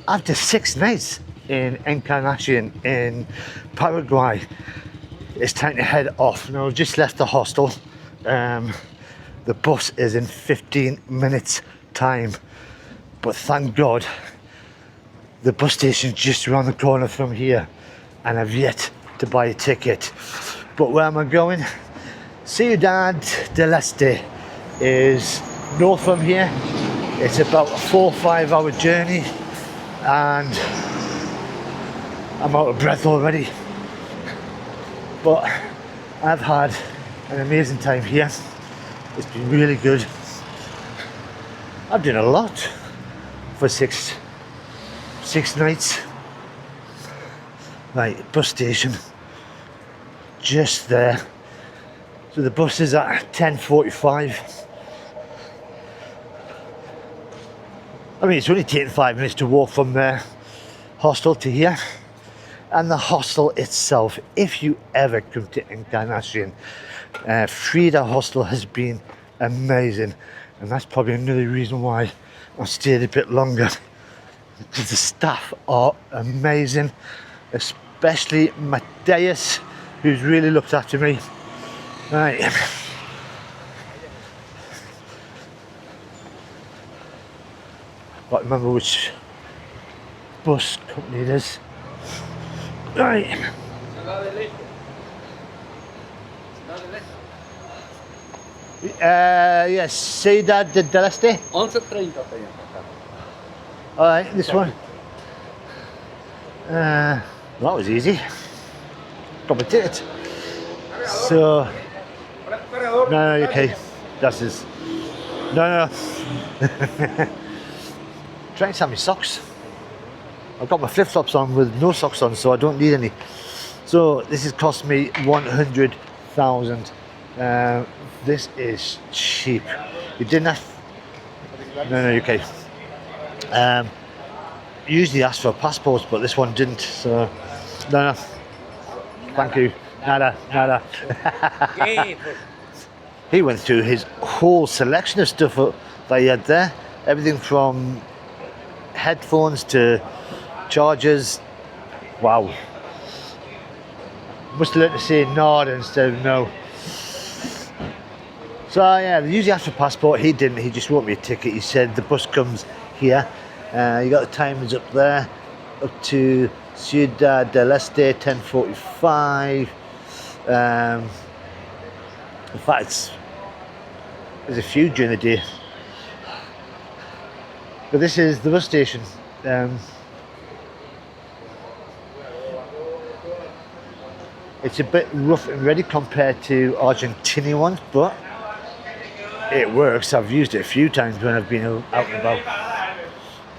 after 6 nights in Encarnación in Paraguay, it's time to head off. Now, we've just left the hostel. The bus is in 15 minutes time, but thank God the bus station's just around the corner from here and I've yet to buy a ticket. But where am I going? Ciudad del Este is north from here. It's about a 4 or 5 hour journey and I'm out of breath already. But I've had an amazing time here. It's been really good. I've done a lot for six nights. Right, bus station just there. So the bus is at 10:45. I mean, it's only taken 5 minutes to walk from the hostel to here. And the hostel itself, if you ever come to Encarnación, Frida Hostel has been amazing, and that's probably another reason why I stayed a bit longer, because the staff are amazing, especially Mateus, who's really looked after me. Right. Can't remember which bus company it is. Right. Yes, Ciudad del Este. 11:30. Alright, this one. That was easy. Got my ticket. So, no, you're okay. That's his. No. Trying to have my socks. I've got my flip-flops on with no socks on, so I don't need any. So this has cost me 100,000. This is cheap. You didn't have. No, you're okay. Usually ask for passports, but this one didn't. So no. Thank you. Nada. He went through his whole selection of stuff that he had there. Everything from headphones to chargers. Wow. Must have learned to say nod instead of no. So yeah, they usually ask for passport. He didn't. He just wrote me a ticket. He said the bus comes here. You got the timings up there, up to Ciudad del Este, 10:45. In fact, there's a few during the day. But this is the bus station. It's a bit rough and ready compared to Argentinian ones, but it works. I've used it a few times when I've been out and about.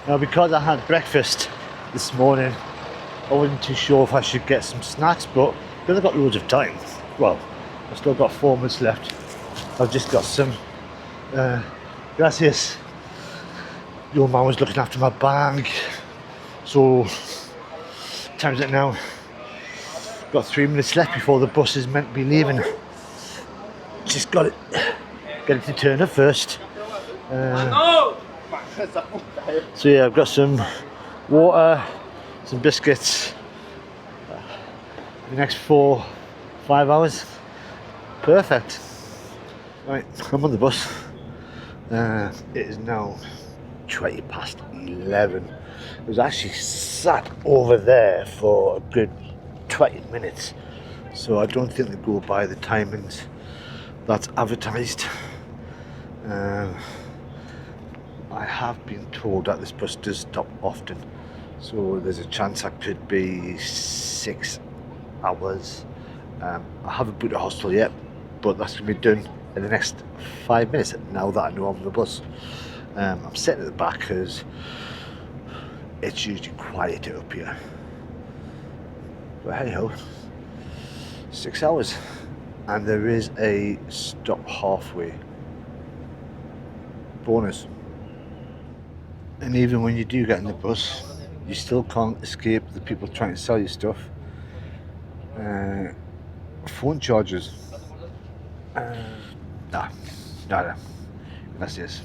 Now, because I had breakfast this morning, I wasn't too sure if I should get some snacks, but because I've got loads of time, well, I've still got 4 minutes left. I've just got some. Gracias. Your man was looking after my bag. So, time's it now? Got 3 minutes left before the bus is meant to be leaving. Just got it. Get it to turn up first. So yeah, I've got some water, some biscuits. The next 4-5 hours. Perfect. Right, I'm on the bus. It is now 11:20. I was actually sat over there for a good 20 minutes, so I don't think they go by the timings that's advertised. I have been told that this bus does stop often, so there's a chance I could be 6 hours. I haven't booked a hostel yet, but that's going to be done in the next 5 minutes now that I know I'm on the bus. I'm sitting at the back because it's usually quieter up here. But hey ho, 6 hours, and there is a stop halfway bonus. And even when you do get in the bus, you still can't escape the people trying to sell you stuff. Phone chargers. No. That's this.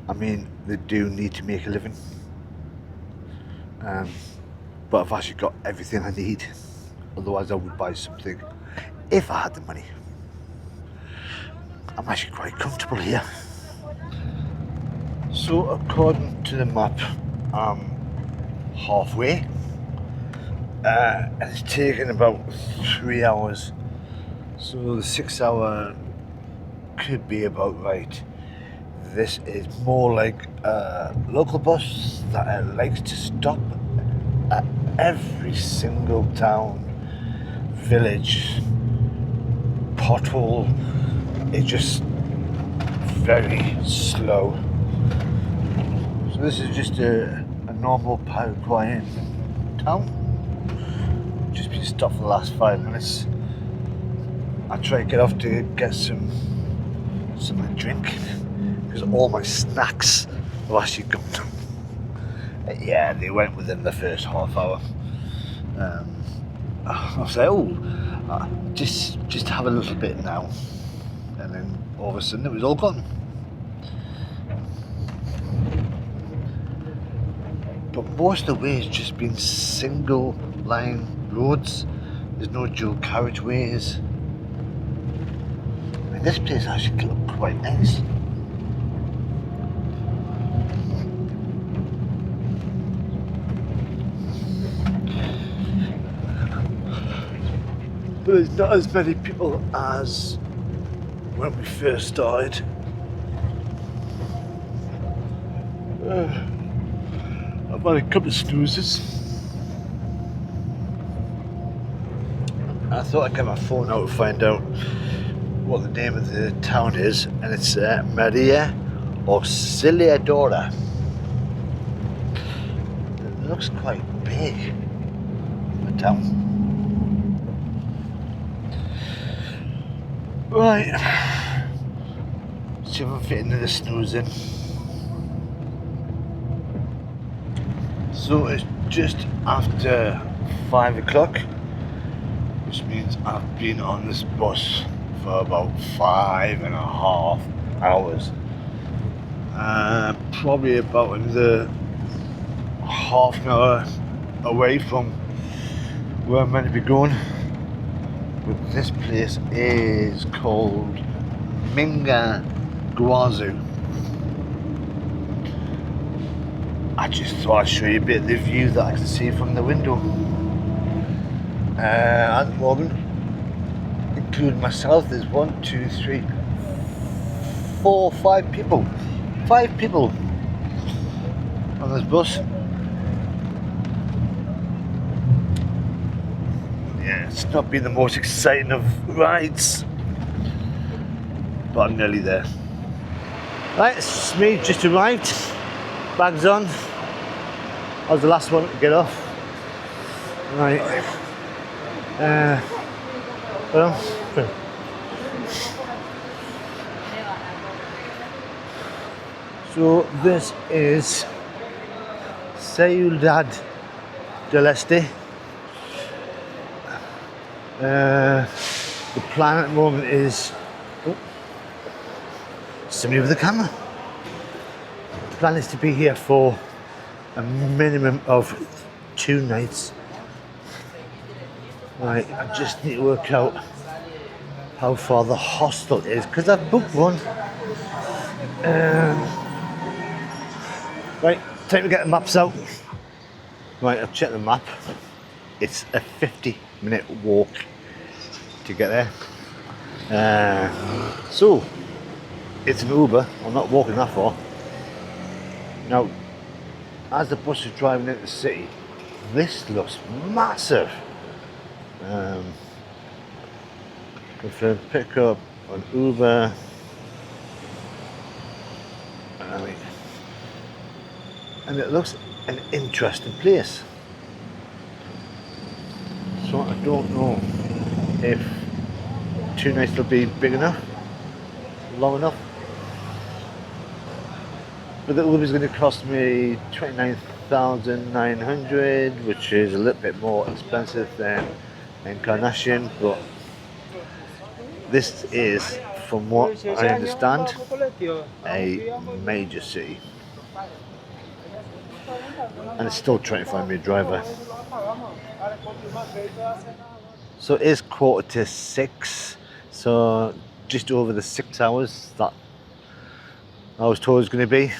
I mean, they do need to make a living. But I've actually got everything I need. Otherwise I would buy something if I had the money. I'm actually quite comfortable here. So according to the map, I'm halfway. And it's taken about 3 hours. So the 6 hour could be about right. This is more like a local bus that likes to stop at every single town, village, pothole. It's just very slow. So this is just a normal Paraguayan town. Just been stopped for the last 5 minutes. I try to get off to get some drink because all my snacks have actually gone. Yeah, they went within the first half hour. I was like, just have a little bit now, and then all of a sudden it was all gone. But most of the way it's just been single line roads. There's no dual carriageways. I mean, this place actually looked quite nice. But there's not as many people as when we first started. I've had a couple of snoozes. I thought I'd get my phone out to find out what the name of the town is, and it's Maria Auxiliadora. It looks quite big, the town. Right, see if I'm fitting in the snoozing. So it's just after 5 o'clock, which means I've been on this bus for about 5.5 hours. Probably about another half an hour away from where I'm meant to be going. But this place is called Minga Guazu. I just thought I'd show you a bit of the view that I can see from the window. At the moment, including myself, there's 1, 2, 3, 4, 5 people. 5 people on this bus. Yeah, it's not been the most exciting of rides, but I'm nearly there. Right, it's me, just arrived. Bags on. I was the last one to get off. Right. Well, so this is Ciudad del Este. The plan at the moment is somebody with a camera. The plan is to be here for a minimum of 2 nights. Right, I just need to work out how far the hostel is because I've booked one. Right, time to get the maps out. Right, I've checked the map. It's a 50-minute walk to get there. So, it's an Uber. I'm not walking that far. Now, as the bus is driving into the city, this looks massive. Confirm pickup on Uber. And it looks an interesting place. So I don't know if 2 nights will be big enough, long enough. But the Uber is going to cost me 29,900, which is a little bit more expensive than Encarnación, but this is from what I understand, a major city. And it's still trying to find me a driver. So it is 6:15, so just over the 6 hours that I was told it was going to be.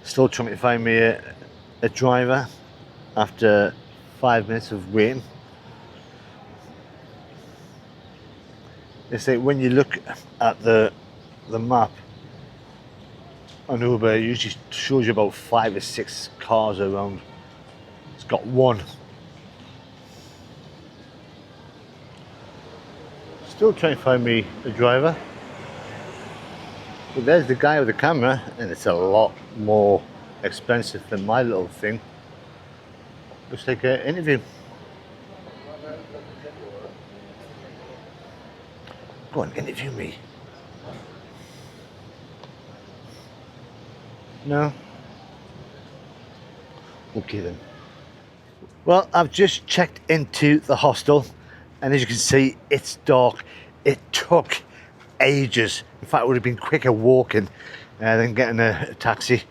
Still trying to find me a driver after 5 minutes of waiting. They say when you look at the map on Uber, it usually shows you about 5 or 6 cars around. It's got one. Still trying to find me a driver. But there's the guy with the camera, and it's a lot more expensive than my little thing. Looks like an interview. Go on, interview me. No? Okay then. Well, I've just checked into the hostel, and as you can see, it's dark. It took ages. In fact, it would have been quicker walking than getting a taxi.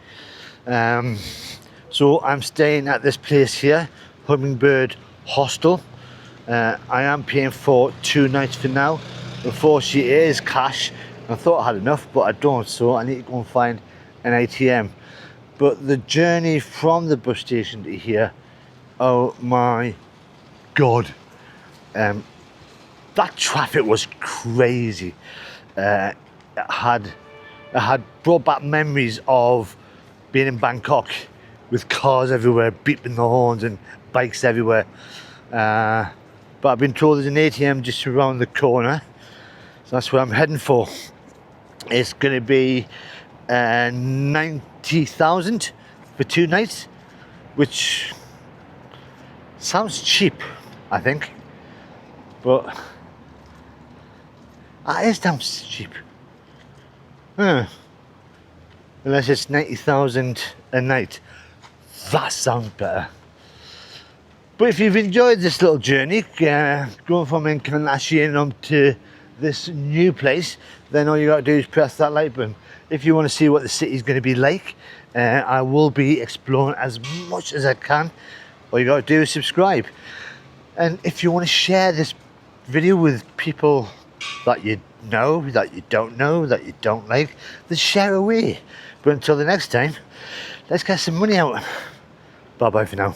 So I'm staying at this place here, Hummingbird Hostel. I am paying for 2 nights for now. Unfortunately, it is cash. I thought I had enough, but I don't, so I need to go and find an ATM. But the journey from the bus station to here, oh my god, that traffic was crazy. It had brought back memories of being in Bangkok with cars everywhere, beeping the horns and bikes everywhere. But I've been told there's an ATM just around the corner, so that's where I'm heading for. It's going to be 90,000 for 2 nights, which sounds cheap, I think, but it sounds cheap. Unless it's 90,000 a night, that sounds better. But if you've enjoyed this little journey, going from Encarnación on to this new place, then all you got to do is press that like button. If you want to see what the city is going to be like, I will be exploring as much as I can. All you got to do is subscribe. And if you want to share this video with people that you know, that you don't know, that you don't like, then share away. But until the next time, let's get some money out. Bye bye for now.